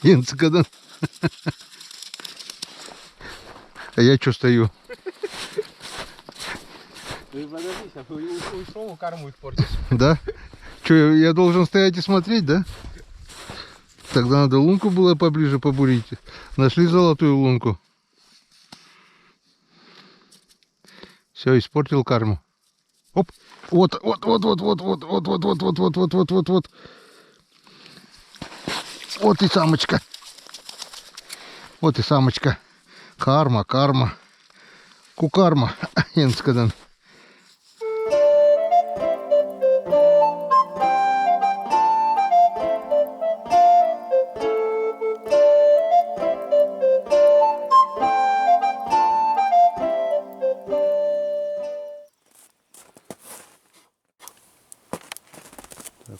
Инцикадан. А я что стою? Ты подожди, сейчас уйшел, корму испортишь. Да? Что, я должен стоять и смотреть, да? Тогда надо лунку было поближе побурить. Нашли золотую лунку. Все, испортил карму. Оп! Вот. Вот и самочка. Вот и самочка. Карма. Кукарма. Инцикадан.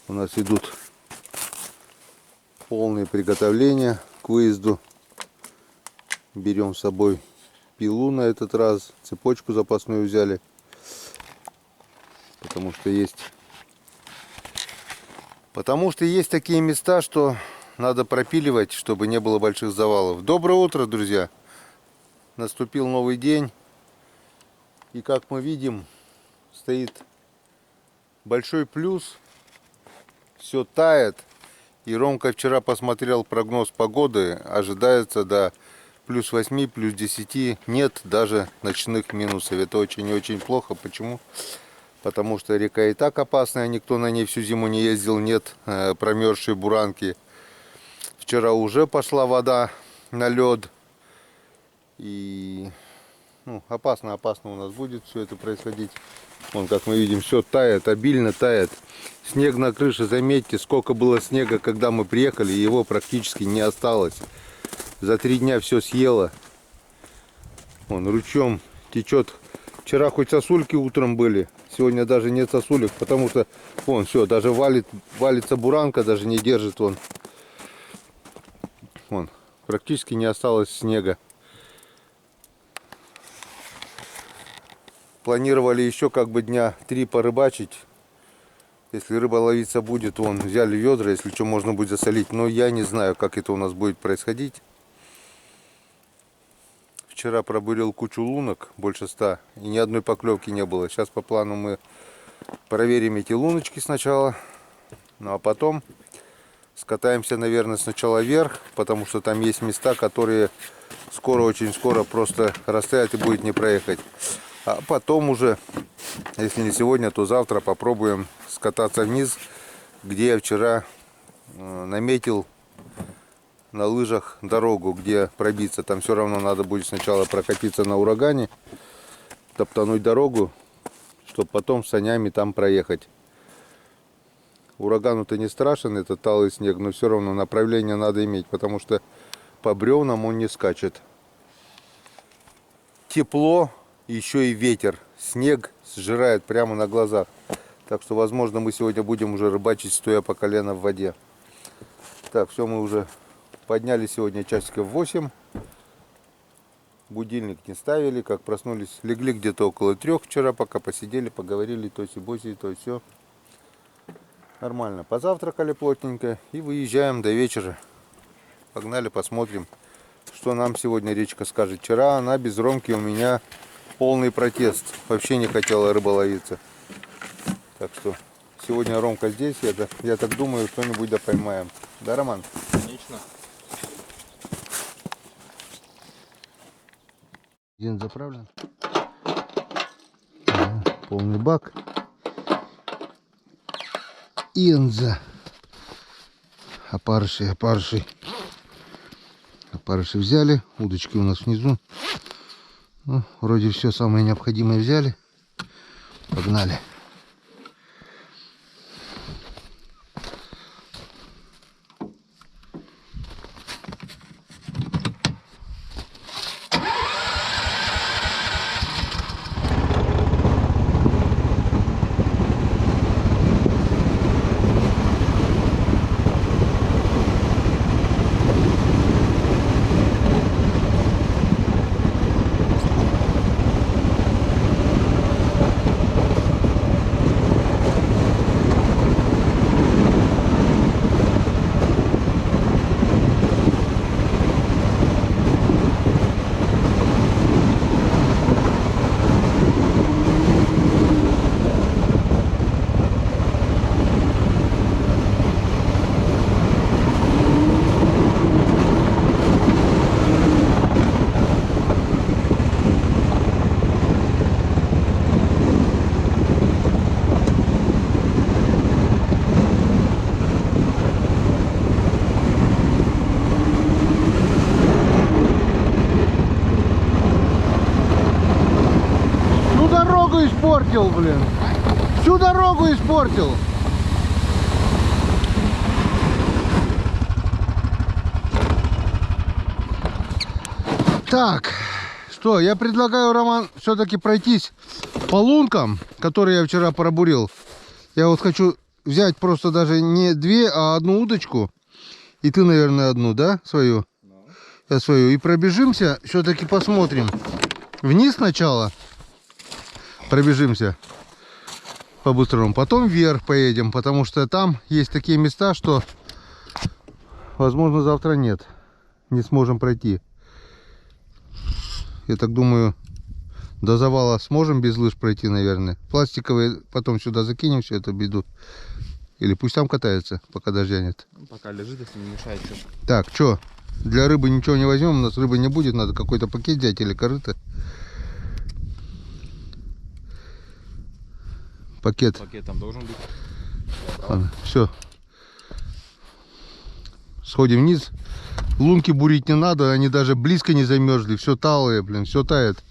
У нас идут полные приготовления к выезду. Берем с собой пилу на этот раз, цепочку запасную взяли, потому что есть такие места, что надо пропиливать, чтобы не было больших завалов. Доброе утро, друзья! Наступил новый день, и как мы видим, стоит большой плюс. Все тает. И Ромка вчера посмотрел прогноз погоды. Ожидается до плюс 8, плюс 10. Нет даже ночных минусов. Это очень и очень плохо. Почему? Потому что река и так опасная. Никто на ней всю зиму не ездил. Нет промерзшей буранки. Вчера уже пошла вода на лед. И опасно у нас будет все это происходить. Вон, как мы видим, все тает, обильно тает. Снег на крыше, заметьте, сколько было снега, когда мы приехали, его практически не осталось. За 3 дня все съело. Вон, ручьем течет. Вчера хоть сосульки утром были, сегодня даже нет сосулек, потому что, вон, все, даже валится буранка, даже не держит, вон. Вон, практически не осталось снега. Планировали еще как бы дня 3 порыбачить. Если рыба ловиться будет, вон, взяли ведра, если что, можно будет засолить. Но я не знаю, как это у нас будет происходить. Вчера пробурил кучу лунок, больше 100, и ни одной поклевки не было. Сейчас по плану мы проверим эти луночки сначала. Ну а потом скатаемся, наверное, сначала вверх, потому что там есть места, которые очень скоро просто растают и будет не проехать. А потом уже, если не сегодня, то завтра попробуем скататься вниз, где я вчера наметил на лыжах дорогу, где пробиться. Там все равно надо будет сначала прокатиться на урагане, топтануть дорогу, чтобы потом с санями там проехать. Урагану-то не страшен, это талый снег, но все равно направление надо иметь, потому что по бревнам он не скачет. Тепло. Еще и ветер, снег сжирает прямо на глазах. Так что, возможно, мы сегодня будем уже рыбачить, стоя по колено в воде. Так, все, мы уже поднялись сегодня часиков 8. Будильник не ставили, как проснулись. Легли где-то около 3 вчера, пока посидели, поговорили, тоси-боси, то все. Нормально. Позавтракали плотненько и выезжаем до вечера. Погнали, посмотрим, что нам сегодня речка скажет. Вчера она без Ромки у меня... полный протест. Вообще не хотела рыба ловиться. Так что сегодня Ромка здесь. Я так думаю, что-нибудь да поймаем. Да, Роман? Конечно. Бензин заправлен. Да, полный бак. Инза. Опарыши. Опарыши взяли. Удочки у нас внизу. Ну, вроде все самое необходимое взяли. Погнали. испортил, блин. Всю дорогу испортил. Так, что, я предлагаю, Роман, все-таки пройтись по лункам, которые я вчера пробурил. Я вот хочу взять просто даже не две, а одну удочку. И ты, наверное, одну, да, свою? Я свою. И пробежимся, все-таки посмотрим. Вниз сначала пробежимся по-быстрому. Потом вверх поедем, потому что там есть такие места, что, возможно, завтра нет. Не сможем пройти. Я так думаю, до завала сможем без лыж пройти, наверное. Пластиковые потом сюда закинем всю эту беду. Или пусть там катается, пока дождя нет. Пока лежит, если не мешает. Что? Так, что? Для рыбы ничего не возьмем, у нас рыбы не будет. Надо какой-то пакет взять или корыто. Пакет. Пакет там должен быть. Ладно, все. Сходим вниз. Лунки бурить не надо, они даже близко не замерзли. Все талое, блин, все тает.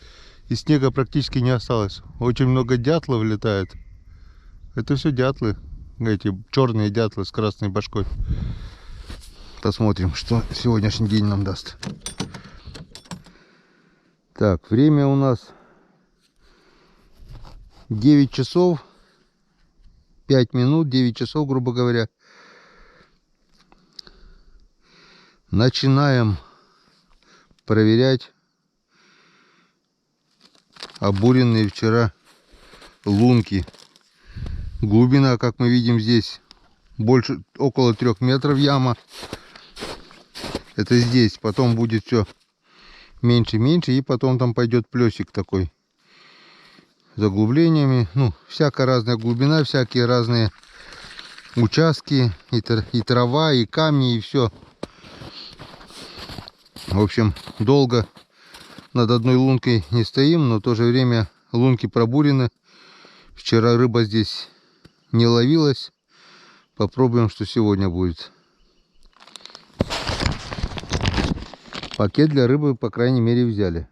И снега практически не осталось. Очень много дятлов летает. Это все дятлы. Эти черные дятлы с красной башкой. Посмотрим, что сегодняшний день нам даст. Так, время у нас 9 часов 5 минут, 9 часов, грубо говоря. Начинаем проверять обуренные вчера лунки. Глубина, как мы видим, здесь больше, около 3 метров яма. Это здесь. Потом будет все меньше-меньше, и потом там пойдет плесик такой. Заглублениями. Ну, всякая разная глубина, всякие разные участки. И трава, и камни, и все. В общем, долго над одной лункой не стоим, но в то же время лунки пробурены. Вчера рыба здесь не ловилась. Попробуем, что сегодня будет. Пакет для рыбы, по крайней мере, взяли.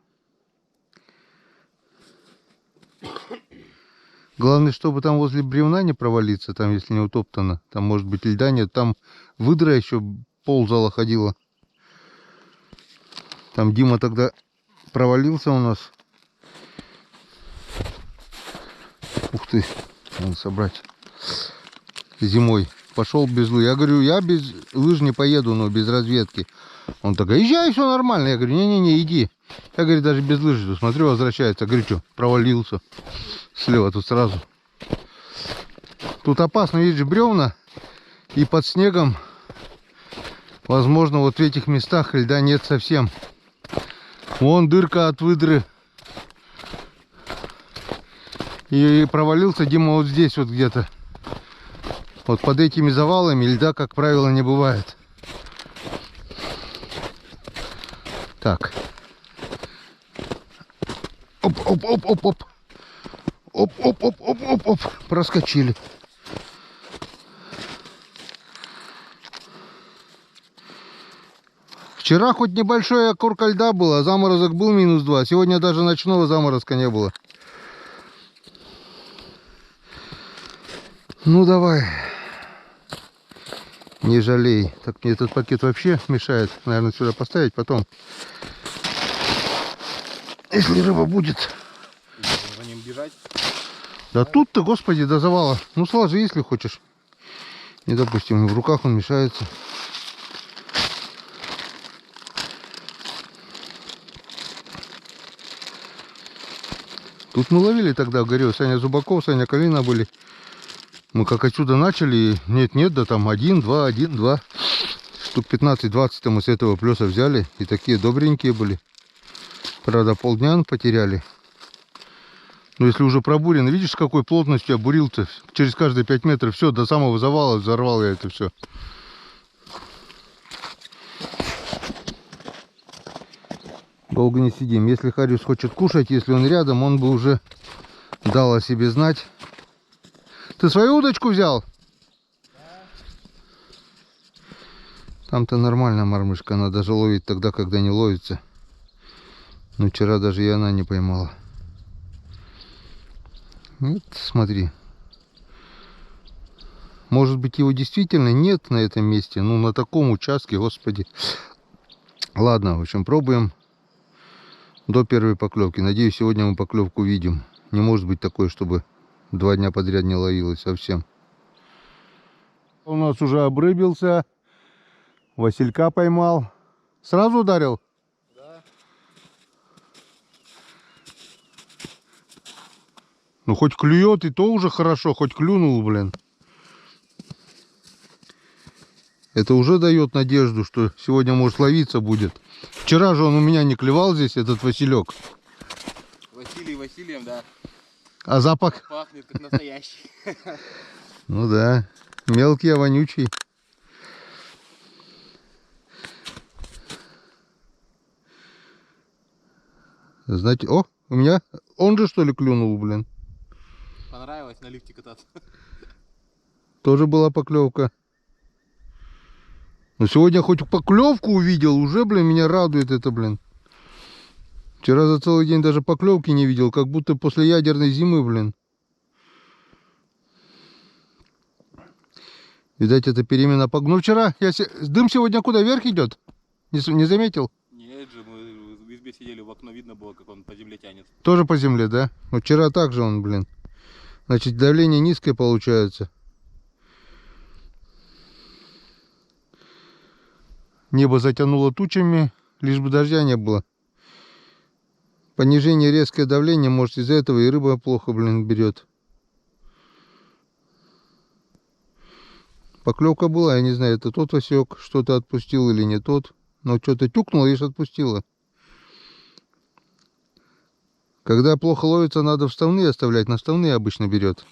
Главное, чтобы там возле бревна не провалиться, там, если не утоптано. Там, может быть, льда нет. Там выдра еще ползала, ходила. Там Дима тогда провалился у нас. Ух ты, надо собрать. Зимой. Пошел без лыж. Я говорю, я без лыж не поеду, но без разведки. Он такой, езжай, все нормально. Я говорю, не-не-не, иди. Я, говорю, даже без лыж иду. Смотрю, возвращается. Я говорю, что, провалился. Слева тут сразу. Тут опасно, видишь, бревна. И под снегом, возможно, вот в этих местах льда нет совсем. Вон дырка от выдры. И провалился Дима вот здесь вот где-то. Вот под этими завалами льда, как правило, не бывает. Так. Оп-оп-оп-оп-оп. Оп-оп-оп-оп-оп-оп. Проскочили. Вчера хоть небольшая корка льда была, заморозок был -2. Сегодня даже ночного заморозка не было. Ну давай. Не жалей. Так, мне этот пакет вообще мешает. Наверное, сюда поставить потом. Если рыба будет. За ним бежать. Да тут-то, господи, до завала. Ну сложи, если хочешь. Не, допустим, в руках он мешается. Тут мы ловили тогда в горе. Саня Зубаков, Саня Калина были. Мы как отсюда начали. Нет, да там 1, 2, 1, 2. Штук 15-20 мы с этого плеса взяли. И такие добренькие были. Правда, полдня потеряли. Но если уже пробурено, видишь, с какой плотностью я бурил-то? Через каждые 5 метров. Все, до самого завала взорвал я это все. Долго не сидим. Если Хариус хочет кушать, если он рядом, он бы уже дал о себе знать. Ты свою удочку взял? Там-то нормально мормышка. Она даже ловит тогда, когда не ловится. Но вчера даже и она не поймала. Нет, смотри. Может быть, его действительно нет на этом месте. Ну, на таком участке, господи. Ладно, в общем, пробуем до первой поклевки. Надеюсь, сегодня мы поклевку видим. Не может быть такое, чтобы 2 дня подряд не ловилось совсем. У нас уже обрыбился. Василька поймал. Сразу ударил? Да. Ну, хоть клюет, и то уже хорошо. Хоть клюнул, блин. Это уже дает надежду, что сегодня, может, ловиться будет. Вчера же он у меня не клевал здесь, этот Василек. Василий Васильем, да. А запах? Пахнет как настоящий. Ну да. Мелкий, а вонючий. Знаете, о, у меня он же, что ли, клюнул, блин. Понравилось на лифте кататься. Тоже была поклевка. Но сегодня хоть поклевку увидел, уже, блин, меня радует это, блин. Вчера за целый день даже поклевки не видел, как будто после ядерной зимы, блин. Видать, это перемена погоды. Ну, вчера, дым сегодня куда, вверх идет? Не заметил? Нет же, мы в избе сидели, в окно видно было, как он по земле тянет. Тоже по земле, да? Вот вчера также он, блин. Значит, давление низкое получается. Небо затянуло тучами, лишь бы дождя не было. Понижение резкое давление, может, из-за этого и рыба плохо, блин, берет. Поклевка была, я не знаю, это тот Васек что-то отпустил или не тот. Но что-то тюкнуло, лишь отпустило. Когда плохо ловится, надо вставные оставлять. На вставные обычно берет.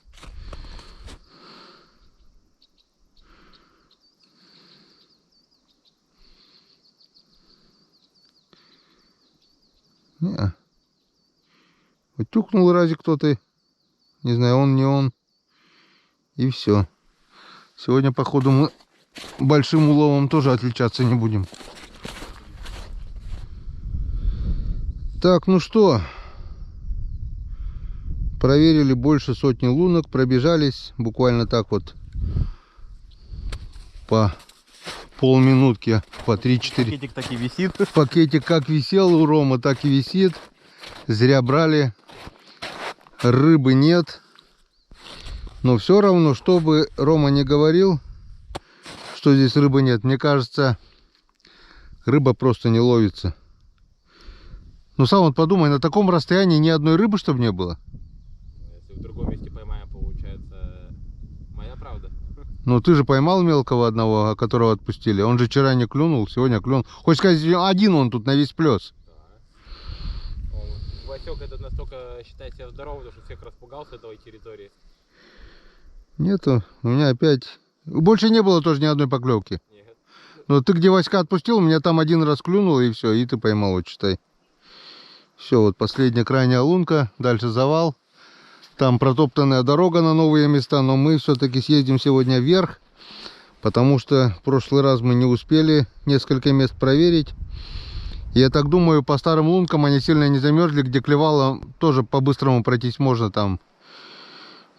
Не. Вот тюкнул разик кто-то. Не знаю, он, не он. И все. Сегодня, походу, мы большим уловом тоже отличаться не будем. Так, ну что. Проверили больше сотни лунок. Пробежались буквально так вот. По полминутки. По 3-4. Пакетик так и висит. Пакетик как висел у Ромы, так и висит. Зря брали. Рыбы нет. Но все равно, что бы Рома не говорил, что здесь рыбы нет, мне кажется, рыба просто не ловится. Ну сам вот подумай, на таком расстоянии ни одной рыбы, чтобы не было. Если в другом месте поймаем, получается, моя правда. Ну ты же поймал мелкого одного, которого отпустили. Он же вчера не клюнул, сегодня клюнул. Хочешь сказать, один он тут на весь плес. Да. Васек этот настолько считает себя здоровым, что всех распугал с этой территории. Нету, у меня опять... Больше не было тоже ни одной поклевки. Нет. Но ты где Васька отпустил, меня там один раз клюнул, и все, и ты поймал, вот считай. Все, вот последняя крайняя лунка, дальше завал. Там протоптанная дорога на новые места, но мы все-таки съездим сегодня вверх, потому что в прошлый раз мы не успели несколько мест проверить. Я так думаю, по старым лункам они сильно не замерзли, где клевало, тоже по-быстрому пройтись можно там.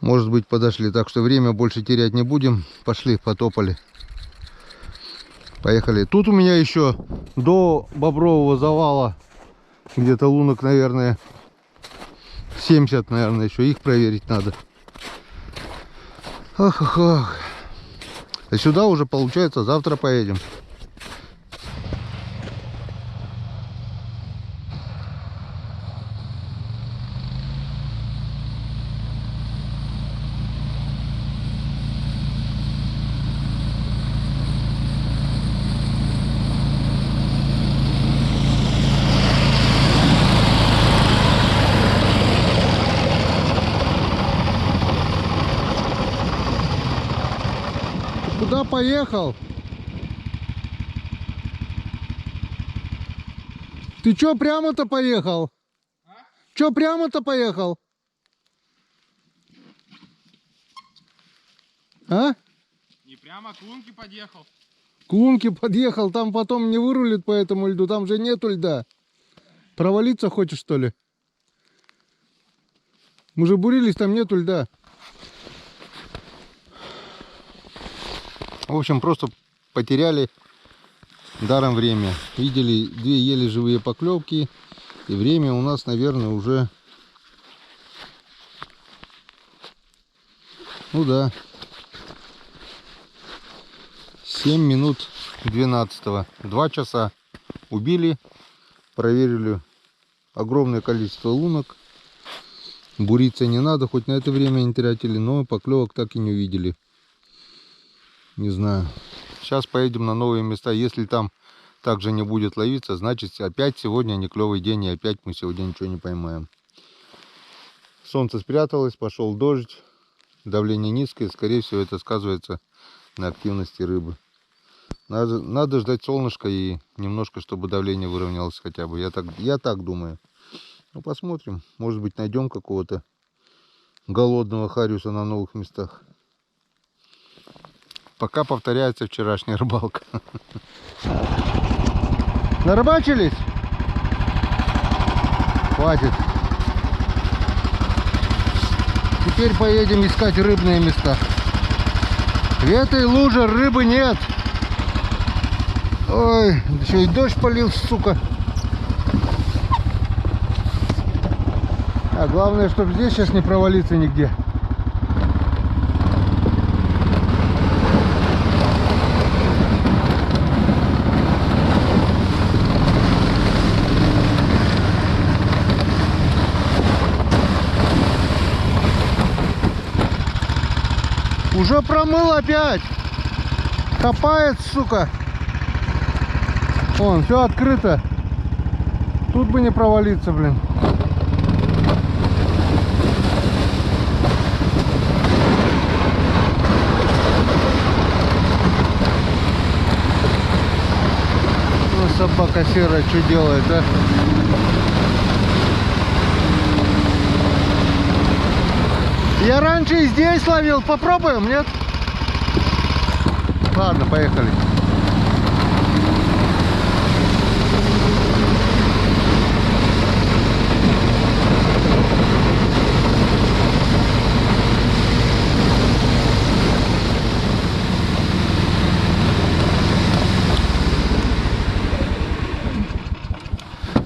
Может быть, подошли, так что время больше терять не будем. Пошли, потопали. Поехали. Тут у меня еще до бобрового завала где-то лунок, наверное, 70, наверное, еще. Их проверить надо. Ах. А сюда уже, получается, завтра поедем. Куда поехал? Ты чё прямо-то поехал? Чё прямо-то поехал? А? Не прямо к лунке подъехал. К лунке подъехал, там потом не вырулит по этому льду, там же нету льда. Провалиться хочешь, что ли? Мы же бурились, там нету льда. В общем, просто потеряли даром время. Видели 2 еле живые поклевки. И время у нас, наверное, уже... Ну да. 7 минут 12. 2 часа убили. Проверили огромное количество лунок. Буриться не надо, хоть на это время не тратили, но поклевок так и не увидели. Не знаю. Сейчас поедем на новые места. Если там также не будет ловиться, значит опять сегодня не клевый день, и опять мы сегодня ничего не поймаем. Солнце спряталось, пошел дождь, давление низкое, скорее всего это сказывается на активности рыбы. Надо ждать солнышка и немножко, чтобы давление выровнялось хотя бы. Я так думаю. Ну, посмотрим. Может быть, найдем какого-то голодного хариуса на новых местах. Пока повторяется вчерашняя рыбалка. Нарыбачились? Хватит. Теперь поедем искать рыбные места. В этой луже рыбы нет. Ой, еще и дождь полил, сука. А главное, чтобы здесь сейчас не провалиться нигде. Уже промыл опять. Копает, сука. Вон, все открыто. Тут бы не провалиться, блин. Ну, собака серая, что делает, а? Я раньше и здесь ловил. Попробуем, нет? Ладно, поехали.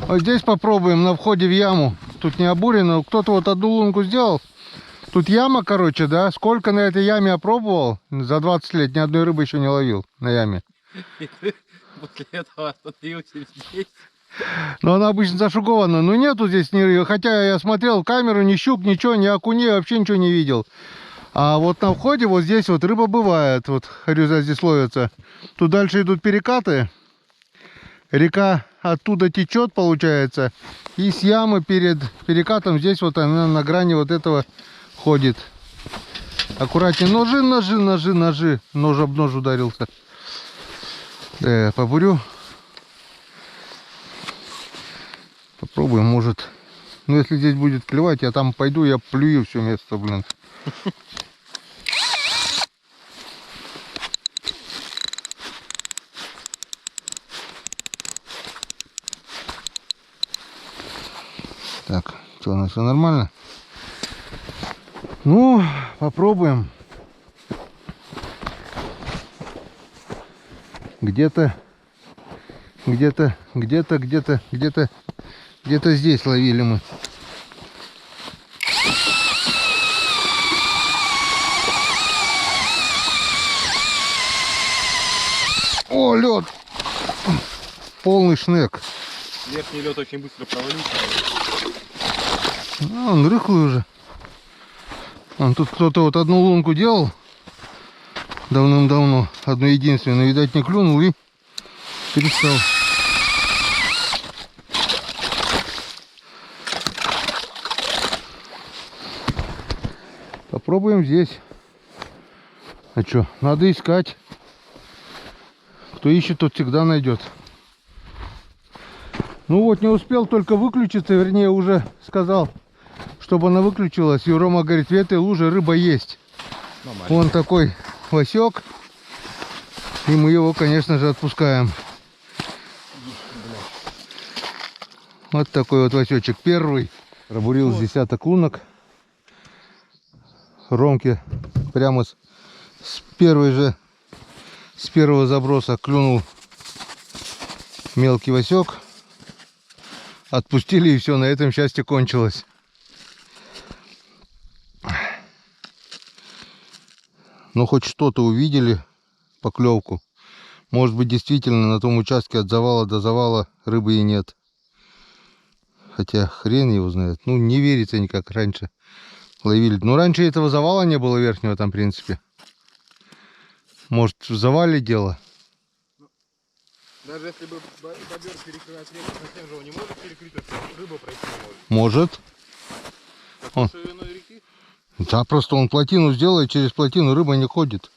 Вот здесь попробуем на входе в яму. Тут не обурено. Кто-то вот одну лунку сделал. Тут яма, короче, да? Сколько на этой яме опробовал? За 20 лет ни одной рыбы еще не ловил на яме. И ты после этого остановился здесь. Но она обычно зашугована. Но нету здесь ни рыбы. Хотя я смотрел в камеру, ни щук, ничего, ни окуней, вообще ничего не видел. А вот на входе вот здесь вот рыба бывает. Вот харюза здесь ловится. Тут дальше идут перекаты. Река оттуда течет, получается. И с ямы перед перекатом здесь вот она на грани вот этого ходит. Аккуратнее. Ножи. Нож об нож ударился. Побурю. Попробуем, может. Ну, если здесь будет клевать, я там пойду, я плюю все место, блин. Так, что, у нас все нормально? Ну, попробуем. Где-то здесь ловили мы. О, лед! Полный шнек. Верхний лед очень быстро провалился. А, он рыхлый уже. Тут кто-то вот одну лунку делал давным-давно, одну единственную, видать, не клюнул и перестал. Попробуем здесь. А что, надо искать. Кто ищет, тот всегда найдет. Ну вот, не успел только выключиться, вернее, уже сказал, чтобы она выключилась. И Рома говорит, в этой луже рыба есть. Нормально. Вон такой Васек. И мы его, конечно же, отпускаем. Вот такой вот Васечек. Первый. Пробурил с десяток лунок. Ромке прямо с первого заброса клюнул мелкий васек. Отпустили, и все, на этом счастье кончилось. Ну, хоть что-то увидели, поклевку. Может быть, действительно на том участке от завала до завала рыбы и нет. Хотя хрен его знает. Ну, не верится никак раньше ловили. Ну, раньше этого завала не было верхнего там, в принципе. Может, в завале дело? Даже если бы бобер перекрывать реку, совсем же он не может перекрыть, а рыба пройти не может. Может. Такой шириной реки? Да, просто он плотину сделает, через плотину рыба не ходит.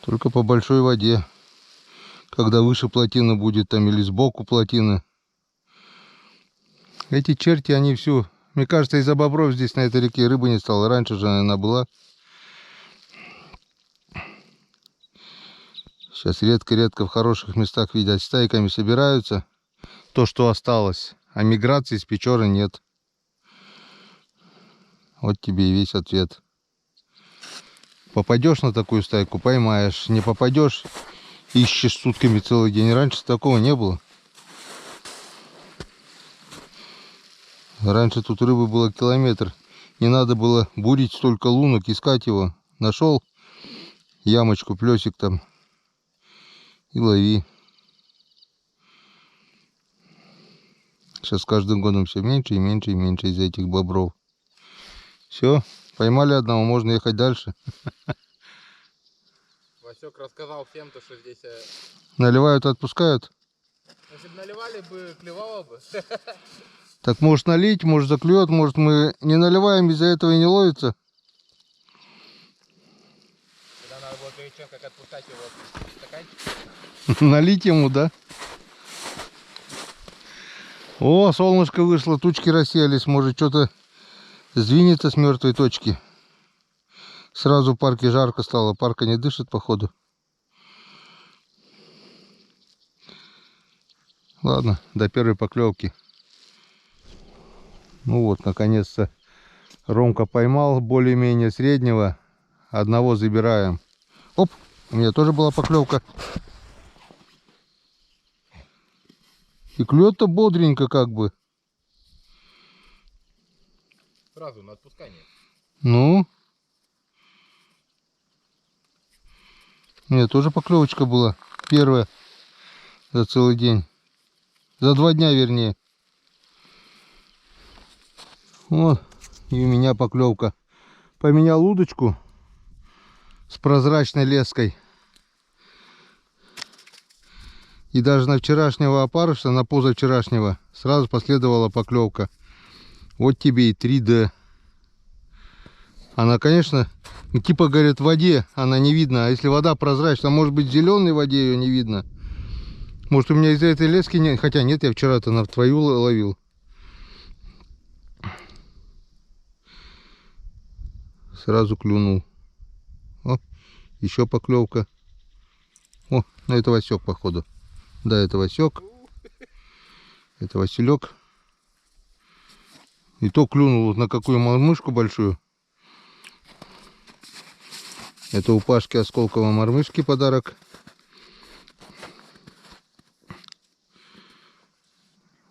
Только по большой воде. Когда выше плотины будет там или сбоку плотины. Эти черти, они всю... Мне кажется, из-за бобров здесь на этой реке рыбы не стало. Раньше же она была. Сейчас редко-редко в хороших местах, видать, стайками собираются. То, что осталось. А миграции с Печоры нет. Вот тебе и весь ответ. Попадешь на такую стайку, поймаешь. Не попадешь, ищешь сутками целый день. Раньше такого не было. Раньше тут рыбы было километр. Не надо было бурить столько лунок, искать его. Нашел ямочку, плесик там. И лови. Сейчас с каждым годом все меньше и меньше и меньше из этих бобров. Все, поймали одного, можно ехать дальше. Васек рассказал всем, что здесь... Наливают, отпускают. Если бы наливали бы, клевало бы. Так может налить, может заклюет, может мы не наливаем, из-за этого и не ловится. Когда надо было перед тем, как отпускать его в стаканчик. Налить ему, да? О, солнышко вышло, тучки рассеялись, может что-то сдвинется с мертвой точки. Сразу в парке жарко стало, парка не дышит, походу. Ладно, до первой поклевки. Ну вот, наконец-то Ромка поймал более-менее среднего. Одного забираем. Оп, у меня тоже была поклевка. И клюет-то бодренько как бы. Сразу на отпускание. Ну. У меня тоже поклевочка была. Первая за целый день. За 2 дня, вернее. Вот. И у меня поклевка. Поменял удочку с прозрачной леской. И даже на вчерашнего опарыша, на позавчерашнего, сразу последовала поклевка. Вот тебе и 3D. Она, конечно, типа, говорит, в воде она не видна. А если вода прозрачная, может быть, в зеленой воде ее не видно. Может, у меня из-за этой лески нет. Хотя нет, я вчера-то на твою ловил. Сразу клюнул. О, еще поклевка. О, ну это Васек, походу. Да, это Васек. Это Василек. И то клюнул вот на какую мормышку большую. Это у Пашки Осколкова мормышки подарок.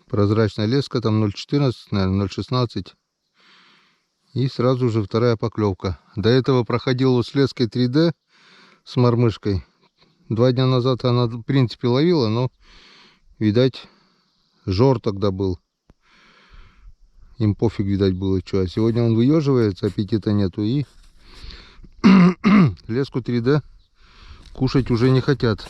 Прозрачная леска, там 0,14, наверное, 0,16. И сразу же вторая поклевка. До этого проходил вот с леской 3D с мормышкой. 2 дня назад она, в принципе, ловила, но, видать, жор тогда был. Им пофиг, видать, было что. А сегодня он выеживается, аппетита нету. И леску 3D кушать уже не хотят.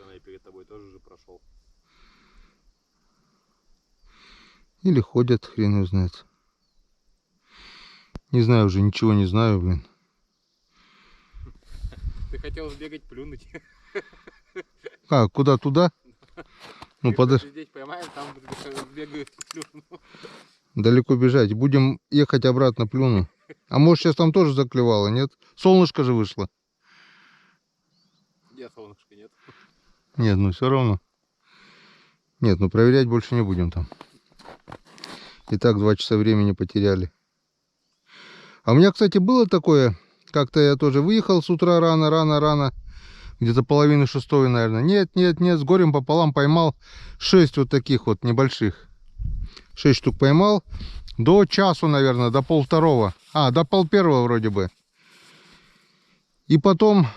Она и перед тобой тоже уже прошел. Или ходят, хрен его знает. Не знаю уже, ничего не знаю, блин. Ты хотел сбегать, плюнуть. А, куда туда? Ну, подожди. Здесь поймаем, там сбегаю, плюну. Далеко бежать. Будем ехать обратно, плюну. А может, сейчас там тоже заклевало, нет? Солнышко же вышло. где солнышко нет. Нет, ну все равно. Нет, ну проверять больше не будем там. И так 2 часа времени потеряли. А у меня, кстати, было такое, как-то я тоже выехал с утра рано, где-то половины 6, наверное. Нет, с горем пополам поймал 6 вот таких вот небольших. 6 штук поймал. До часу, наверное, до 12:30. До 12:30 вроде бы. И потом,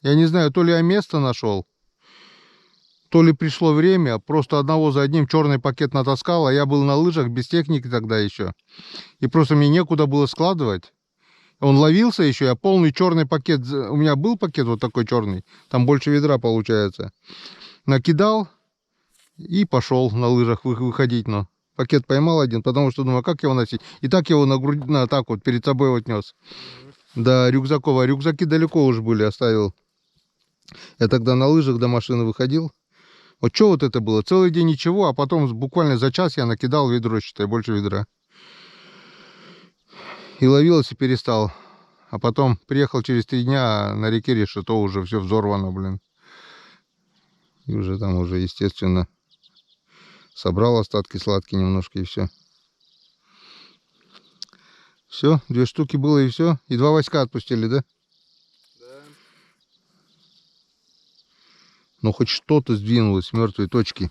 я не знаю, то ли я место нашел, то ли пришло время, просто одного за одним черный пакет натаскал, а я был на лыжах без техники тогда еще. И просто мне некуда было складывать. Он ловился еще, я полный черный пакет, у меня был пакет вот такой черный, там больше ведра получается. Накидал и пошел на лыжах выходить, но пакет поймал один, потому что думаю, как его носить. И так его на груди, так вот перед собой вот нес. До рюкзаков, а рюкзаки далеко уже были, оставил. Я тогда на лыжах до машины выходил. Вот что вот это было? Целый день ничего, а потом буквально за час я накидал ведро, считай, больше ведра. И ловилось, и перестал. А потом приехал через 3 дня, а на реке решето уже все взорвано, блин. И уже там уже, естественно, собрал остатки сладкие немножко, и все. Все, 2 штуки было, и все. И 2 Васька отпустили, да? Да. Ну, хоть что-то сдвинулось с мертвой точки.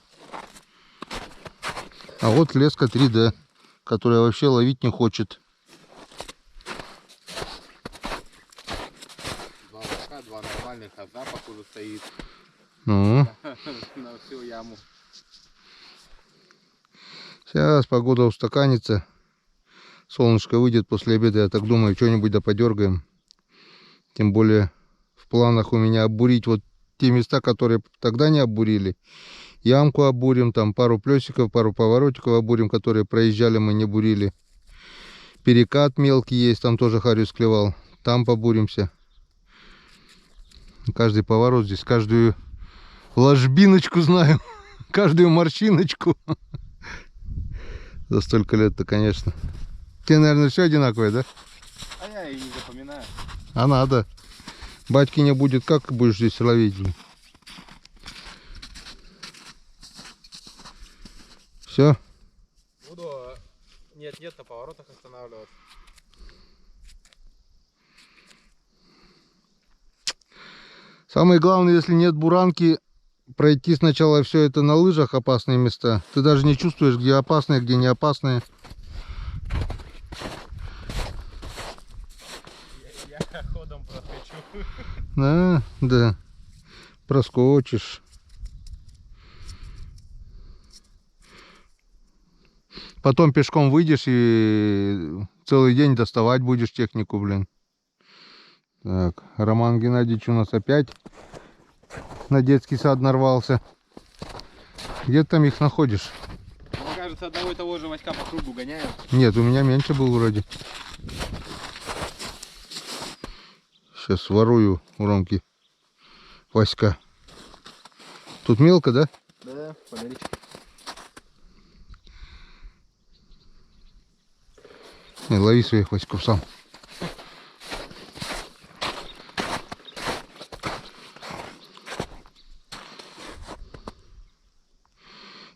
А вот леска 3D, которая вообще ловить не хочет. 2 лоска, 2 нормальных, а запах уже стоит Ну, на всю яму. сейчас погода устаканится. Солнышко выйдет после обеда, я так думаю, что-нибудь да подергаем. Тем более в планах у меня обурить вот те места, которые тогда не обурили. Ямку обурим, там пару плесиков, пару поворотиков обурим, которые проезжали, мы не бурили. Перекат мелкий есть, там тоже хариус клевал. Там побуримся. Каждый поворот здесь, каждую ложбиночку знаю, каждую морщиночку. За столько лет-то, конечно. Тебе, наверное, все одинаковое, да? А я и не запоминаю. А надо. Батьки не будет, как будешь здесь ловить? Все? Буду нет на поворотах останавливаться. Самое главное, если нет буранки, пройти сначала все это на лыжах, опасные места. Ты даже не чувствуешь, где опасные, где не опасные. Я ходом проскочу. Да, проскочишь. Потом пешком выйдешь и целый день доставать будешь технику, блин. Так, Роман Геннадьевич у нас опять на детский сад нарвался. Где ты там их находишь? Мне кажется, одного и того же Васька по кругу гоняют. Нет, у меня меньше был вроде. Сейчас ворую у Ромки Васька. Тут мелко, да? Да, фонарички. Не, лови своих Васьков сам.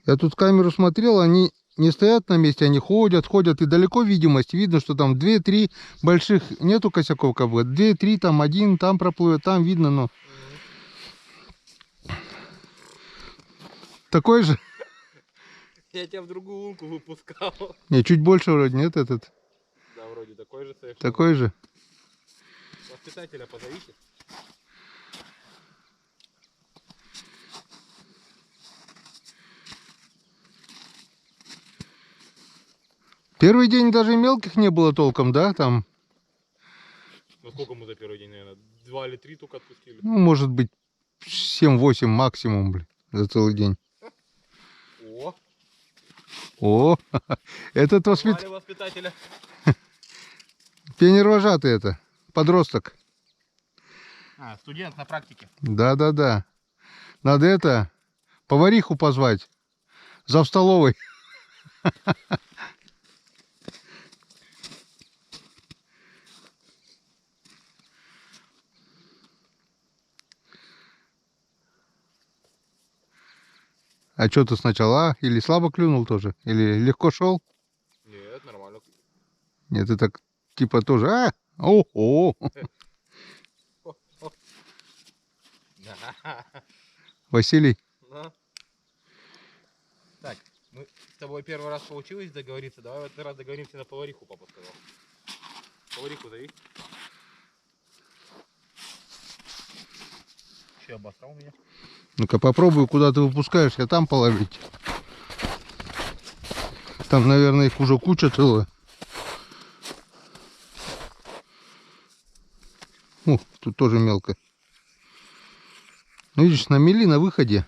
Я тут камеру смотрел, они не стоят на месте, они ходят, и далеко видимость. Видно, что там 2-3 больших, нету косяков как бы. 2-3, там один, там проплывет, там видно, но... Такой же? Я тебя в другую лунку выпускал. Не, чуть больше вроде, нет этот? Да, вроде такой же совершенно. Такой же? Воспитателя позовите. Первый день даже мелких не было толком, да, там? Ну сколько мы за первый день, наверное? 2 или 3 только отпустили. Ну, может быть, 7-8 максимум, блин, за целый день. О, О, этот позвали воспитателя. пионер-вожатый это, подросток. А, студент на практике. Да. Надо это, повариху позвать. За в столовой. А что ты сначала? Или слабо клюнул тоже? Или легко шел? Нет, нормально. Нет, ты так типа тоже. О-о! Василий, Ну. Так, мы с тобой первый раз получилось договориться. Давай в этот раз договоримся на повариху, папа сказал. Повариху зови. Че, обосрал меня? ну-ка попробуй, куда ты выпускаешь, я там половить. Там, наверное, их уже куча целая. Тут тоже мелко. Ну, видишь, на мели на выходе.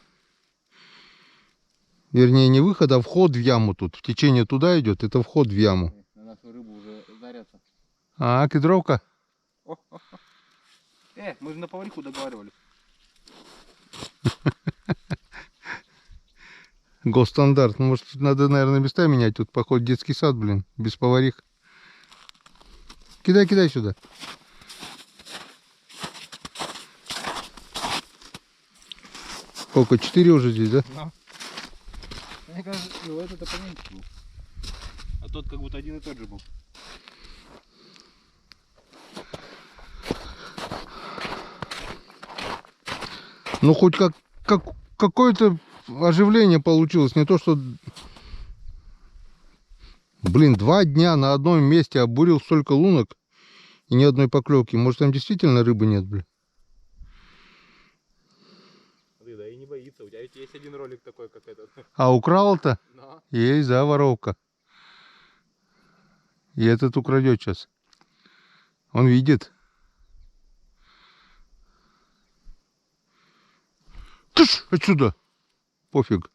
Вернее, не выход, а вход в яму тут. В течение туда идет, это вход в яму. На нашу рыбу уже зарятся. А, кедровка. Мы же на повариху договаривались. Госстандарт. Ну, может, надо, наверное, места менять. Тут, походу, детский сад, блин, без поварих. Кидай, кидай сюда. Сколько? 4 уже здесь, да? No. Мне кажется, его этот поменьше был. А тот как будто один и тот же был. Ну, хоть какое-то оживление получилось. Не то, что... Блин, 2 дня на одном месте обурил столько лунок и ни одной поклевки. Может, там действительно рыбы нет, блин? Да и не боится. У тебя ведь есть один ролик такой, как этот. А украл-то? Но. Есть, да, воровка. И этот украдет сейчас. Он видит. Кыш, отсюда. Пофиг.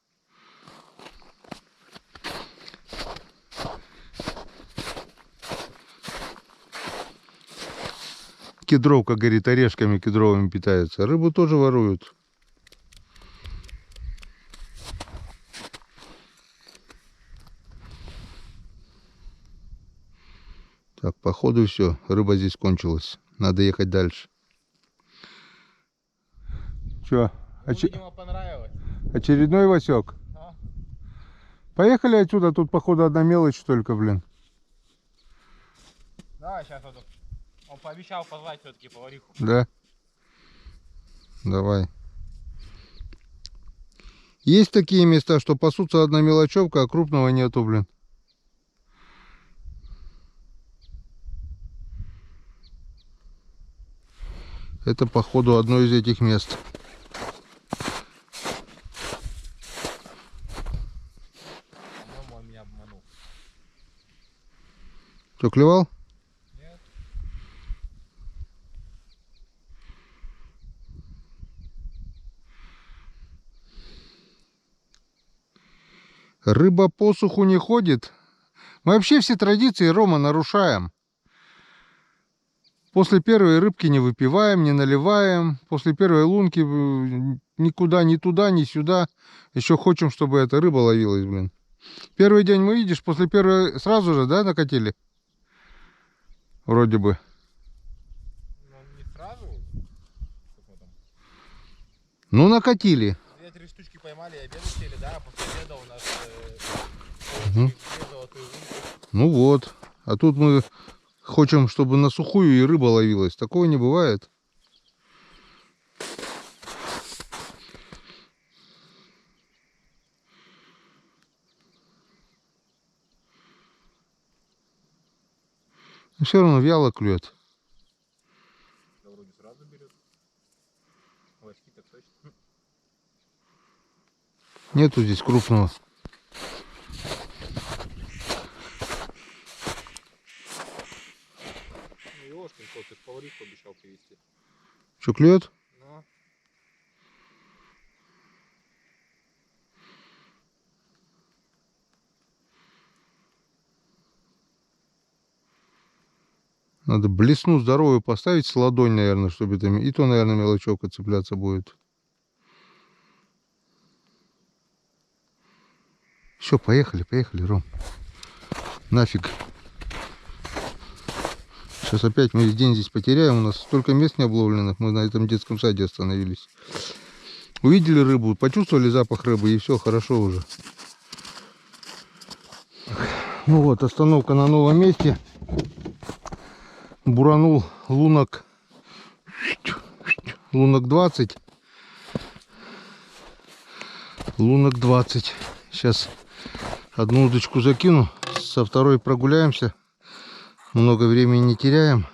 Кедровка, говорит, орешками кедровыми питается. Рыбу тоже воруют. Так, походу все. Рыба здесь кончилась. Надо ехать дальше. Че? Видимо, понравилось. Очередной Васек. А? Поехали отсюда. Тут, походу, одна мелочь только, блин. Давай сейчас вот. Он пообещал позвать все-таки повариху. Да? Давай. Есть такие места, что пасутся одна мелочевка, а крупного нету, блин. Это, походу, одно из этих мест. По-моему, он меня обманул. Что, клевал? Нет. Рыба по суху не ходит. Мы вообще все традиции, Рома, нарушаем. После первой рыбки не выпиваем, не наливаем. После первой лунки никуда, ни туда, ни сюда. Еще хотим, чтобы эта рыба ловилась, блин. Первый день мы, видишь, после первой сразу же, да, накатили? Вроде бы. Ну, не сразу. Как мы там? Ну, накатили. 2-3 штучки поймали и обедать сели, да? А после обеда у нас Мгм. золотую лунку. Ну вот. А тут мы хотим, чтобы на сухую и рыба ловилась. Такого не бывает. Но все равно вяло клюет. Да вроде сразу берет. Васьки так точно. Нету здесь крупного. Ну, Ёшкин кот, ты повариху обещал привезти. Что, клюет? Ну. Надо блесну здоровую поставить с ладонь, наверное, чтобы это... И то, наверное, мелочевка цепляться будет. Все, поехали, поехали, Ром. Нафиг. Сейчас опять мы весь день здесь потеряем. У нас столько мест не обловленных. Мы на этом детском саде остановились. Увидели рыбу, почувствовали запах рыбы, и все, хорошо уже. Ну вот, остановка на новом месте. Буранул лунок. Лунок 20. Лунок 20. Сейчас одну удочку закину, со второй прогуляемся. Много времени не теряем.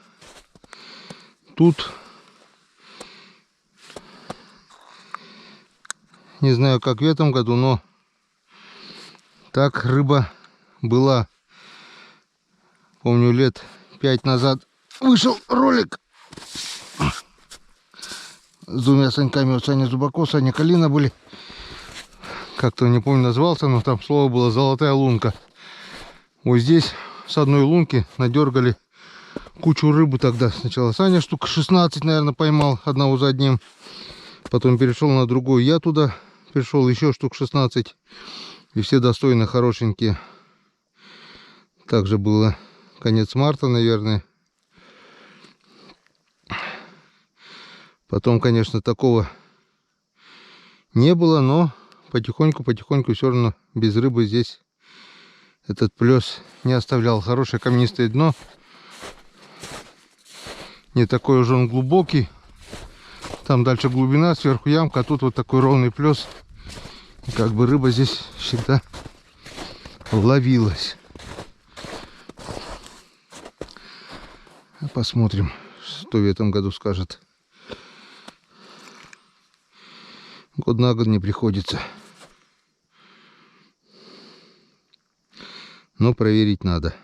Тут не знаю, как в этом году, но так рыба была. Помню, лет 5 назад вышел ролик с двумя Саньками. Вот Саня Зубаков, Саня Калина были. Как-то не помню назывался, но там слово было «золотая лунка». Вот здесь с одной лунки надергали кучу рыбы тогда. Сначала Саня штук 16, наверное, поймал одного за одним. Потом перешел на другую. Я туда пришел, еще штук 16. И все достойно хорошенькие. Также было конец марта, наверное. Потом, конечно, такого не было, но потихоньку все равно без рыбы здесь этот плес не оставлял. Хорошее каменистое дно. Не такой уж он глубокий. Там дальше глубина, сверху ямка, а тут вот такой ровный плес. И как бы рыба здесь всегда ловилась. Посмотрим, что в этом году скажет. Год на год не приходится. Но проверить надо.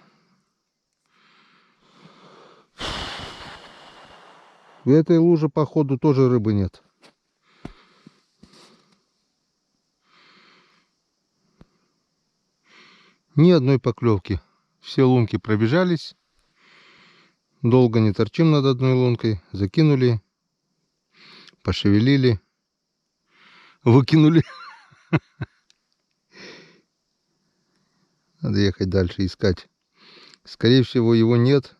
В этой луже, походу, тоже рыбы нет. Ни одной поклевки. Все лунки пробежались. Долго не торчим над одной лункой. Закинули. Пошевелили. Выкинули. Надо ехать дальше искать. Скорее всего, его нет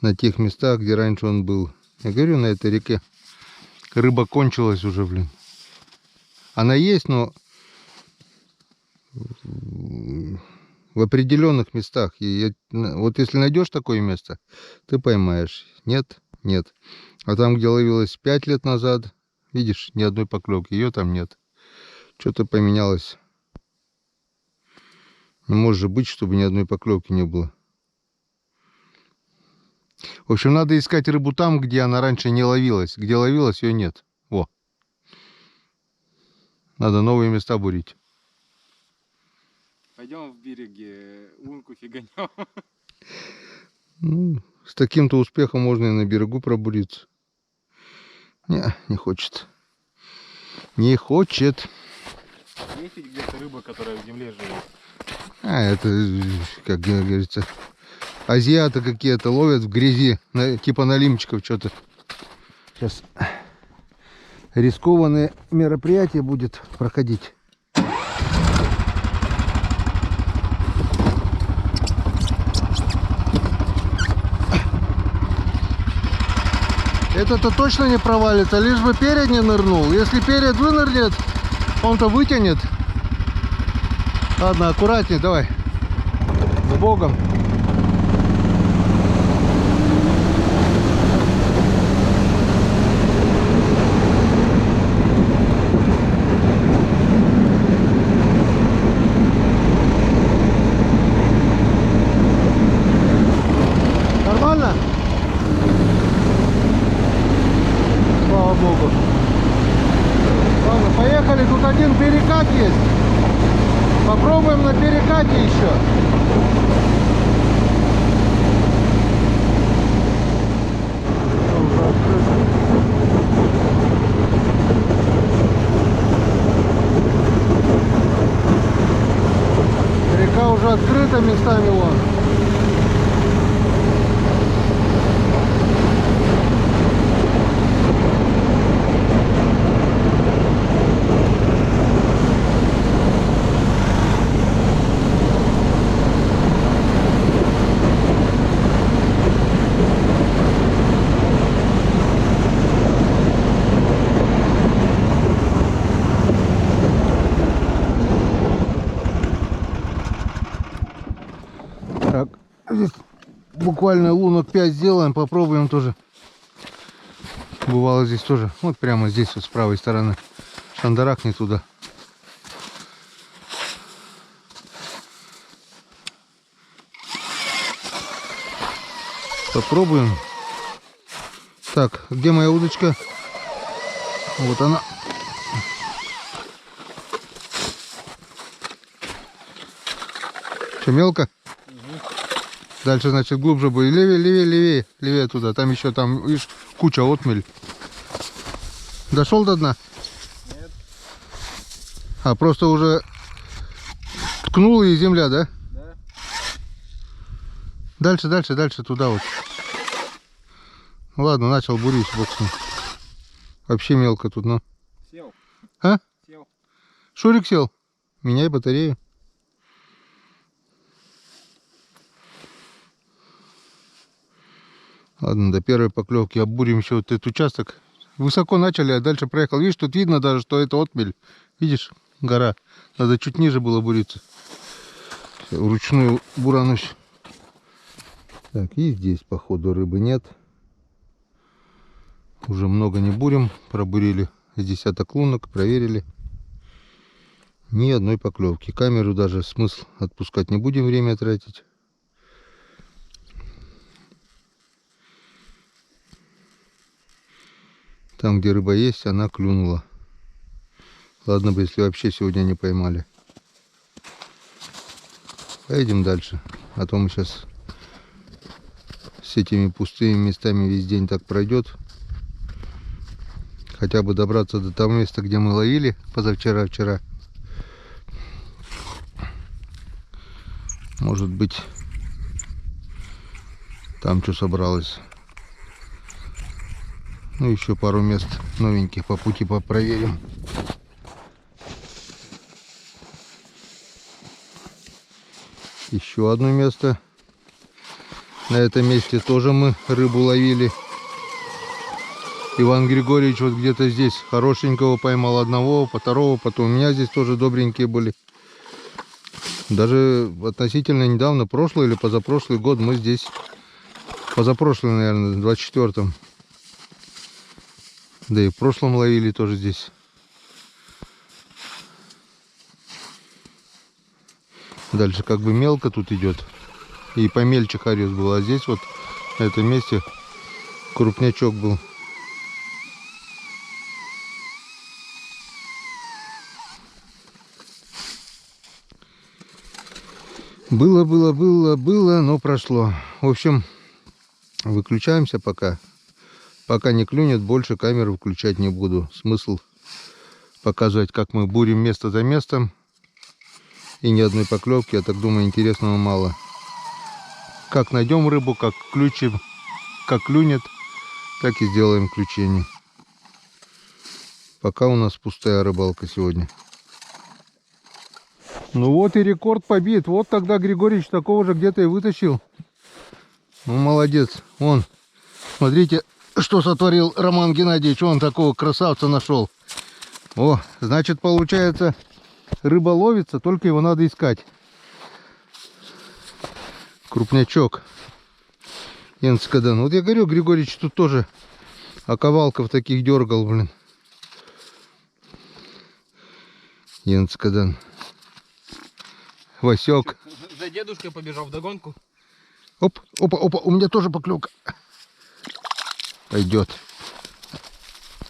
на тех местах, где раньше он был. Я говорю, на этой реке рыба кончилась уже, блин. Она есть, но в определенных местах. И вот если найдешь такое место, ты поймаешь. Нет, нет. А там, где ловилась 5 лет назад, видишь, ни одной поклевки. Ее там нет. Что-то поменялось. Не может же быть, чтобы ни одной поклевки не было. В общем, надо искать рыбу там, где она раньше не ловилась. Где ловилась, ее нет. Во. Надо новые места бурить. Пойдем в береге, лунку фиганем. Ну, с таким-то успехом можно и на берегу пробуриться. Не хочет. Не хочет. Есть ведь где-то рыба, которая в земле живет? Это, как говорится, азиаты какие-то ловят в грязи, типа налимчиков что-то. Сейчас рискованное мероприятие будет проходить. Это-то точно не провалится, лишь бы перед не нырнул. Если перед вынырнет, он-то вытянет. Ладно, аккуратнее, давай. С Богом. Нормально? Слава Богу. Ладно, поехали. Тут один перекат есть. Попробуем на перекате еще. Река уже открыта местами вон. Так, здесь буквально лунок 5 сделаем, попробуем тоже. Бывало здесь тоже, вот прямо здесь вот с правой стороны. Шандарах не туда. Попробуем. Так, где моя удочка? Вот она. Что, мелко? Дальше, значит, глубже будет. Левее, левее, левее, левее туда. Там еще, там, видишь, куча отмель. Дошел до дна? Нет. А, просто уже ткнула и земля, да? Да. Дальше, дальше, дальше, туда вот. Ну, ладно, начал бурить, бог с ним. Вообще мелко тут, ну. Сел. А? Сел. Шурик сел? Меняй батарею. Ладно, до первой поклевки обурим еще вот этот участок. Высоко начали, а дальше проехал. Видишь, тут видно даже, что это отмель. Видишь, гора. Надо чуть ниже было буриться. Вручную буранусь. Так, и здесь, походу, рыбы нет. Уже много не бурим. Пробурили с десяток лунок, проверили. Ни одной поклевки. Камеру даже смысл отпускать не будем, время тратить. Там, где рыба есть, она клюнула. Ладно бы, если вообще сегодня не поймали. Поедем дальше. А то мы сейчас с этими пустыми местами весь день так пройдет. Хотя бы добраться до того места, где мы ловили позавчера-вчера. Может быть, там что собралось. Ну, еще пару мест новеньких по пути попроверим. Еще одно место. На этом месте тоже мы рыбу ловили. Иван Григорьевич вот где-то здесь хорошенького поймал одного, второго, потом у меня здесь тоже добренькие были. Даже относительно недавно, прошлый или позапрошлый год, мы здесь, позапрошлый, наверное, в 24-м. Да и в прошлом ловили тоже здесь. Дальше как бы мелко тут идет. И помельче хорез был. А здесь вот на этом месте крупнячок был. Было, но прошло. В общем, выключаемся пока. Пока не клюнет, больше камеру включать не буду. Смысл показывать, как мы бурим место за местом. И ни одной поклевки, я так думаю, интересного мало. Как найдем рыбу, как включим, как клюнет, так и сделаем включение. Пока у нас пустая рыбалка сегодня. Ну вот и рекорд побит. Вот тогда Григорьевич такого же где-то и вытащил. Ну молодец. Вон, смотрите, что сотворил Роман Геннадьевич. Он такого красавца нашел. О, значит, получается, рыба ловится, только его надо искать. Крупнячок. Енскадан. Вот я говорю, Григорьевич тут тоже оковалков таких дергал, блин. Енскадан. Васек. За дедушкой побежал вдогонку. Оп, опа, опа, у меня тоже поклевка. Пойдет.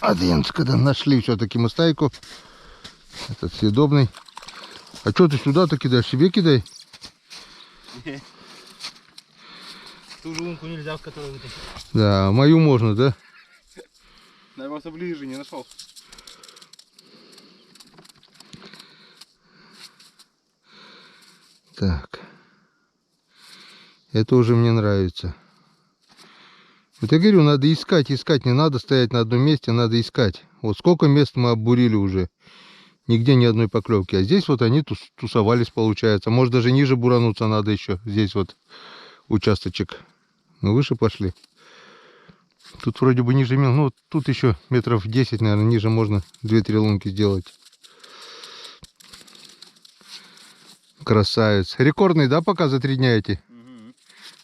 Енскадан. Нашли все-таки мы стайку. Этот съедобный. А что ты сюда-то кидаешь? Себе кидай. Ту же лунку нельзя, в которой вытащить. Да, мою можно, да? На его ближе не нашел. Так. Это уже мне нравится. Вот я говорю, надо искать, не надо стоять на одном месте, надо искать. Вот сколько мест мы оббурили уже. Нигде ни одной поклевки. А здесь вот они тусовались, получается. Может, даже ниже бурануться надо еще. Здесь вот участочек. Ну, выше пошли. Тут вроде бы ниже, ну, тут еще метров 10, наверное, ниже можно 2-3 лунки сделать. Красавец. Рекордный, да, пока за 3 дня эти? Угу.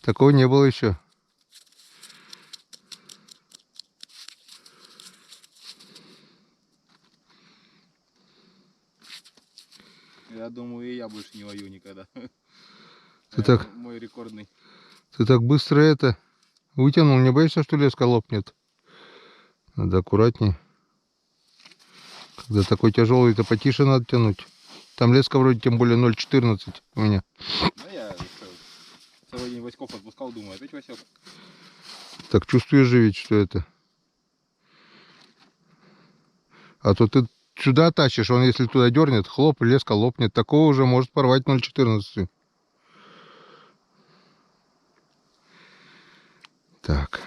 Такого не было еще. Я думаю, и я больше не ловил никогда. Ты так, Мой рекордный. ты так быстро это вытянул. Не боишься, что леска лопнет? Надо аккуратнее. Когда такой тяжелый, то потише надо тянуть. Там леска вроде тем более 0,14 у меня. Да я целый день Васьков отпускал, думаю, опять Васек. Так чувствуешь же ведь, что это. А то ты сюда тащишь, он если туда дернет, хлоп, леска лопнет. Такого уже может порвать 0,14. Так.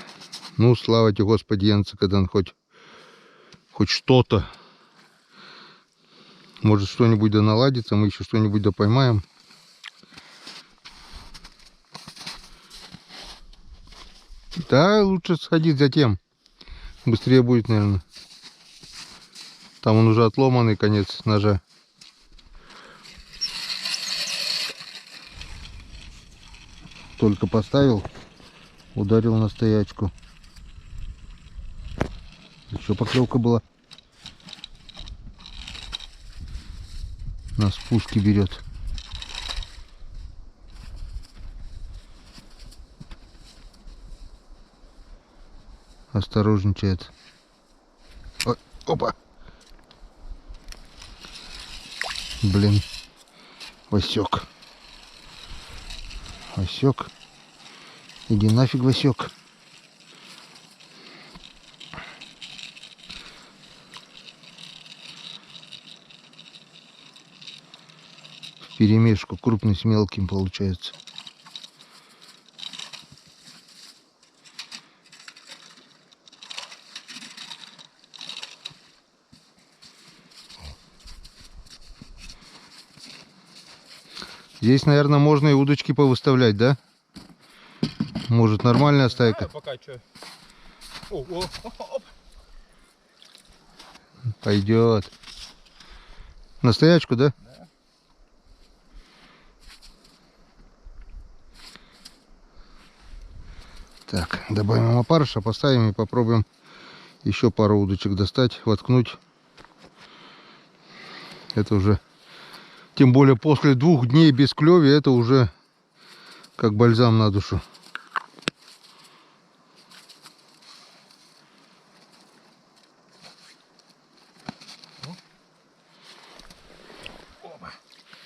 Ну, слава тебе, Господи, Янца, когда он хоть что-то. Может, что-нибудь да наладится, мы еще что-нибудь да поймаем. Да, лучше сходить за тем. Быстрее будет, наверное. Там он уже отломанный конец ножа. Только поставил, ударил на стоячку. Еще поклевка была. На спуске берет. Осторожничает. Ой, опа! Блин, Васек. Васек. Иди нафиг, Васек. Вперемешку крупный с мелким получается. Здесь, наверное, можно и удочки повыставлять, да? Может, нормальная стайка? Пока что. О, оп. Пойдет. На стоячку, да? Да. Так, добавим опарыша, поставим и попробуем еще пару удочек достать, воткнуть. Это уже, тем более после 2 дней без клёви, это уже как бальзам на душу.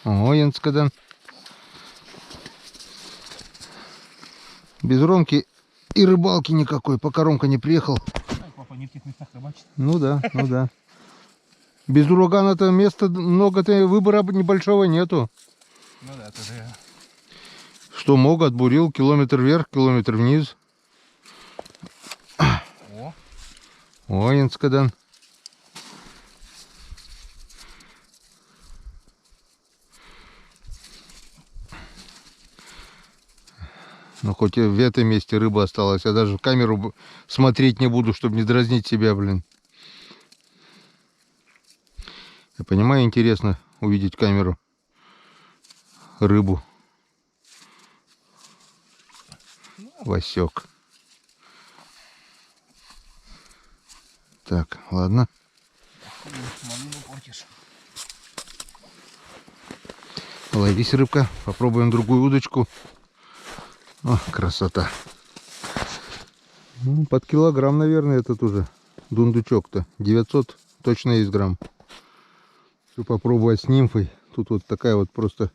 О, Янскадан. Без ромки и рыбалки никакой, пока Ромка не приехал. Папа не в тех местах рыбачит. Ну да, ну да. Без урагана-то места много-то, выбора небольшого нету. Ну да, тоже. Что мог, отбурил, километр вверх, километр вниз. О. О, Янскадан. Ну, хоть и в этом месте рыба осталась. Я даже в камеру смотреть не буду, чтобы не дразнить себя, блин. Я понимаю, интересно увидеть камеру. Рыбу. Васек. Так, ладно. Ловись, рыбка. Попробуем другую удочку. О, красота. Ну, под килограмм, наверное, этот уже дундучок-то. 900 точно есть грамм. Хочу попробовать с нимфой. Тут вот такая вот просто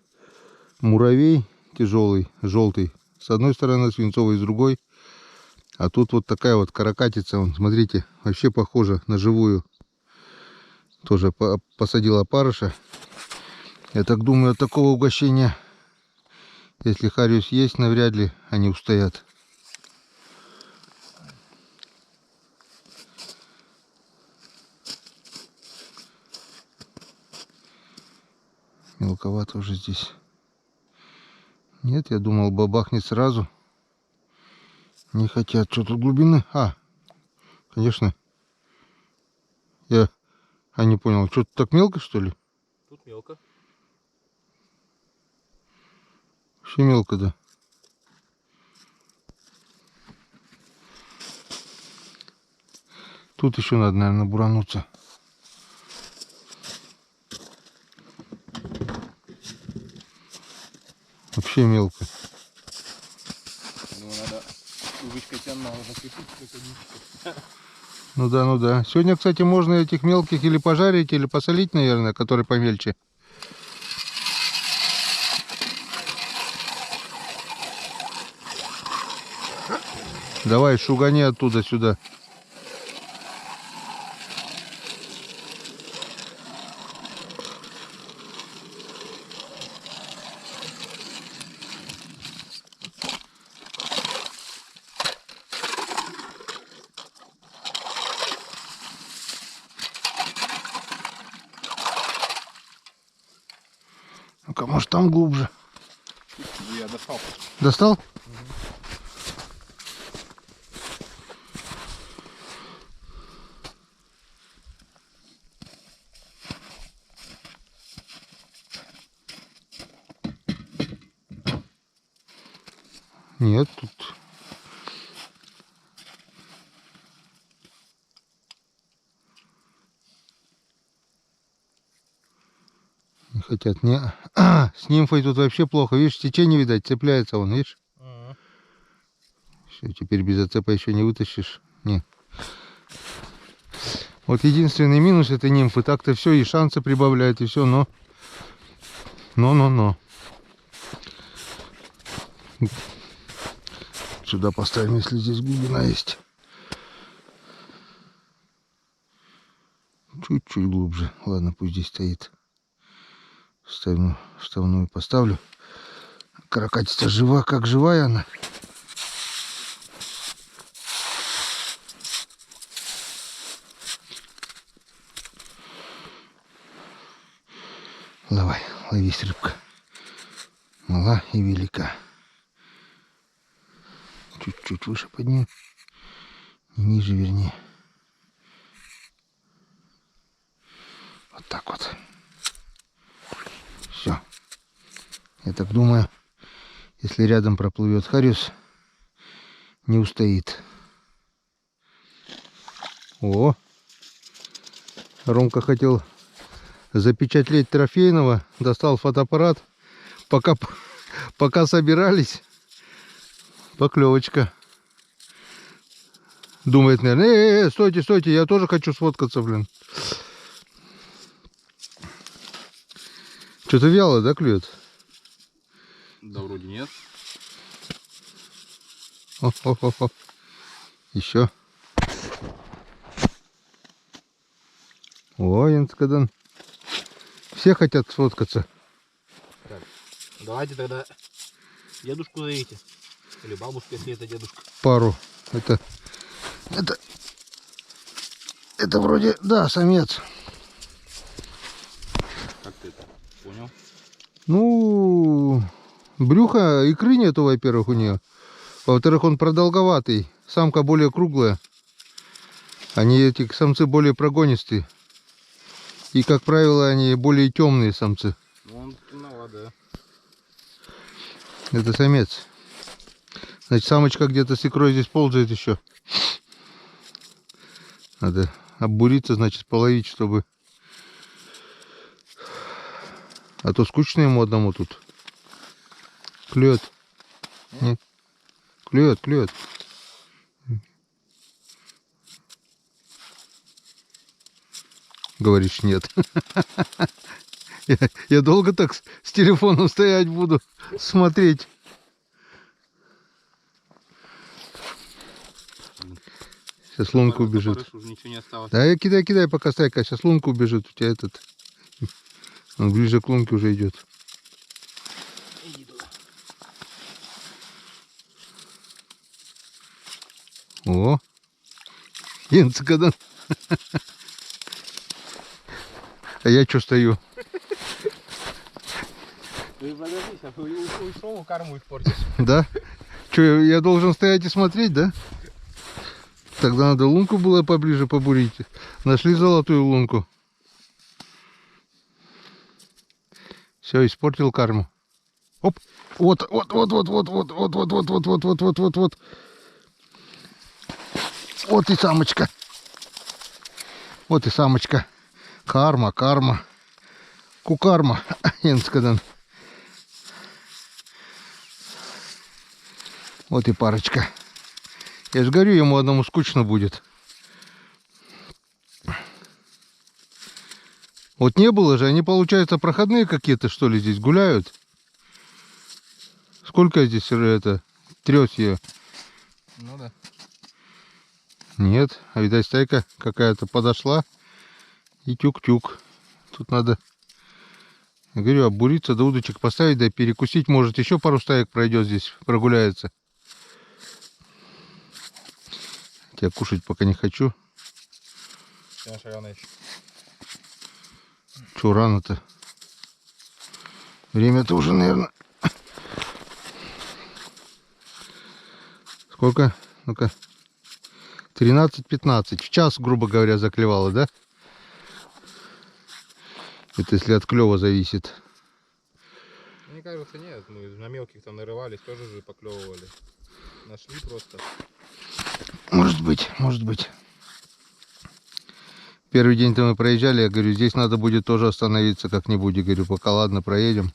муравей тяжелый, желтый. С одной стороны свинцовый, с другой. А тут вот такая вот каракатица. Вон, смотрите, вообще похожа на живую. Тоже посадил опарыша. Я так думаю, от такого угощения, если хариус есть, навряд ли они устоят. Мелковато уже здесь. Нет, я думал, бабахнет сразу. Не хотят. Что тут глубины? А, конечно. Я не понял. Что-то так мелко, что ли? Тут мелко. Вообще мелко, да. Тут еще надо, наверное, бурануться. Вообще мелко. Думаю, надо удочкой тянуть, закрепить какой-то. Ну да, ну да. Сегодня, кстати, можно этих мелких или пожарить, или посолить, наверное, которые помельче. Давай, шугани оттуда сюда. Ну-ка, может, там глубже. Я достал. Достал? Нет, тут... Не хотят, не... с нимфой тут вообще плохо. Видишь, течение, видать, цепляется он, видишь? Все, теперь без зацепа еще не вытащишь. Не. Вот единственный минус этой нимфы. Так-то все, и шансы прибавляет, и все, но... Но. Сюда поставим, если здесь глубина есть. Чуть-чуть глубже. Ладно, пусть здесь стоит. Вставную поставлю. Каракатица жива, как живая она. Давай, ловись, рыбка. Мала и велика. Чуть-чуть выше подним. Ниже, вернее. Вот так вот. Все. Я так думаю, если рядом проплывет хариус, не устоит. О! Ромка хотел запечатлеть трофейного. Достал фотоаппарат. Пока собирались. Поклевочка. Думает, наверное, стойте, я тоже хочу сфоткаться, блин. Что-то вяло, да, клюет? Да вроде нет. О. Еще. Ой, Янцкадан. Все хотят сфоткаться. Так, давайте тогда дедушку зовите. Или бабушку, если это дедушка. Пару. Это вроде, да, самец. Как ты это понял? Ну, брюха, икры нету, во-первых, у нее. Во-вторых, он продолговатый. Самка более круглая. Они, эти самцы, более прогонистые. И, как правило, они более темные самцы. Ну, он темноват, да. Это самец. Значит, самочка где-то с икрой здесь ползает еще. Надо оббуриться, значит, половить, чтобы... А то скучно ему одному тут. Клюет. Нет? Клюет. Говоришь, нет. Я долго так с телефоном стоять буду, смотреть. Сейчас лунка убежит. Уже ничего не осталось. Да, кидай, пока стайка. Сейчас лунка убежит. У тебя этот... Он ближе к лунке уже идет. Иди туда. О! Янцкадан. А я что стою? Ты подожди, сейчас ушел, корму испортишь. Да? Что, я должен стоять и смотреть, да? Тогда надо лунку было поближе побурить. Нашли золотую лунку. Все, испортил карму. Оп! Вот. Вот и самочка. Вот и самочка. Карма, карма. Кукарма. Енскадан. Вот и парочка. Я же говорю, ему одному скучно будет. Вот не было же, они, получается, проходные какие-то, что ли, здесь гуляют. Сколько здесь это трёс ее? Ну да. Нет, а видать, стайка какая-то подошла. И тюк-тюк. Тут надо, я говорю, обуриться, до удочек поставить, да перекусить. Может, еще пару стаек пройдет здесь, прогуляется. Я кушать пока не хочу. Конечно, рано еще. Че рано-то? Время-то уже, наверное... Сколько? Ну-ка. 13-15. В час, грубо говоря, заклевало, да? Это если от клёва зависит. Мне кажется, нет. Мы на мелких там нарывались, тоже же поклевывали. Нашли просто. Может быть, может быть. Первый день-то мы проезжали, я говорю, здесь надо будет тоже остановиться как-нибудь. Я говорю, пока ладно, проедем.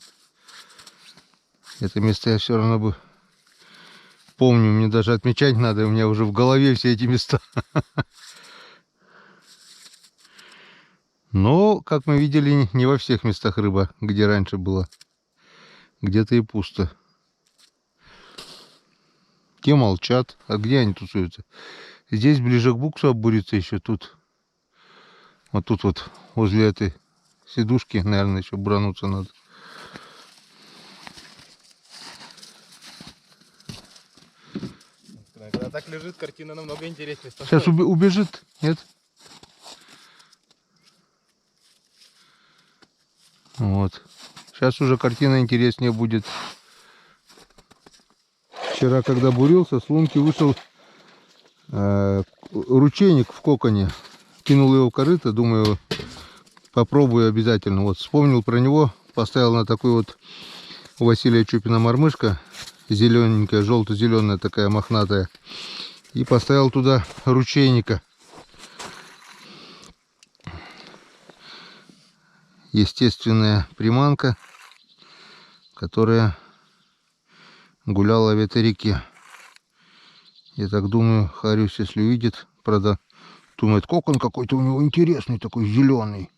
Это место я все равно бы помню, мне даже отмечать надо, у меня уже в голове все эти места. Но, как мы видели, не во всех местах рыба, где раньше было. Где-то и пусто. Те молчат. А где они тусуются? Здесь ближе к буксу обуриться еще тут. Вот тут вот, возле этой сидушки, наверное, еще брануться надо. Когда так лежит, картина намного интереснее Сейчас становится. убежит, нет? Вот. Сейчас уже картина интереснее будет. Вчера, когда бурился, с лунки вышел ручейник в коконе. Кинул его в корыто, думаю, попробую обязательно. Вот вспомнил про него, поставил на такой вот у Василия Чупина мормышка. Зелененькая, желто-зеленая такая, мохнатая. И поставил туда ручейника. Естественная приманка, которая гуляла в этой реке. Я так думаю, Харюс, если увидит, правда, думает, кокон какой-то у него интересный, такой зеленый.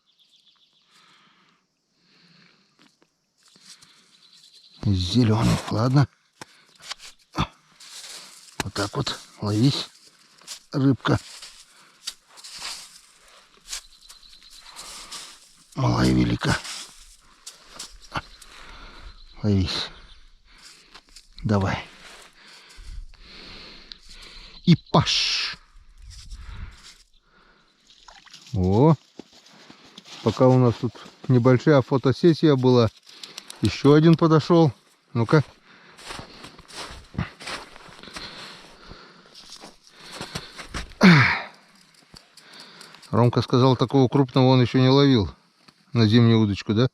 Зеленый, ладно. Вот так вот, ловись, рыбка. Малая велика. Ловись. Давай. И паш. О, пока у нас тут небольшая фотосессия была, еще один подошел. Ну-ка. Ромка сказал, такого крупного он еще не ловил на зимнюю удочку, да?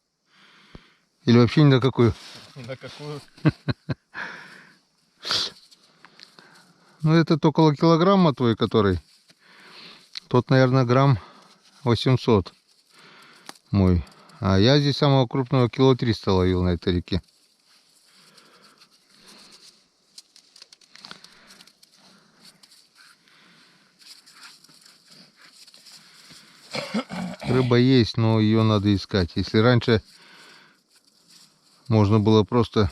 Или вообще ни на какую? На какую? Ну, это около килограмма твой, который. Тот, наверное, грамм 800 мой. А я здесь самого крупного кило 300 ловил на этой реке. Рыба есть, но ее надо искать. Если раньше можно было просто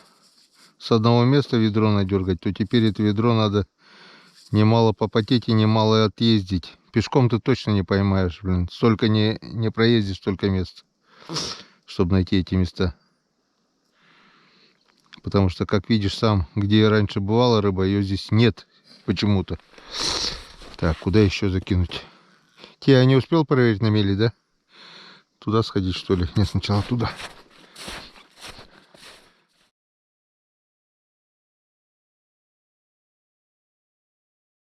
с одного места ведро надергать, то теперь это ведро надо немало попотеть и немало отъездить. Пешком ты точно не поймаешь, блин. Столько не проездишь, столько мест, чтобы найти эти места. Потому что, как видишь сам, где раньше бывала рыба, ее здесь нет почему-то. Так, куда еще закинуть? Я не успел проверить на мели, да? Туда сходить, что ли? Нет, сначала туда.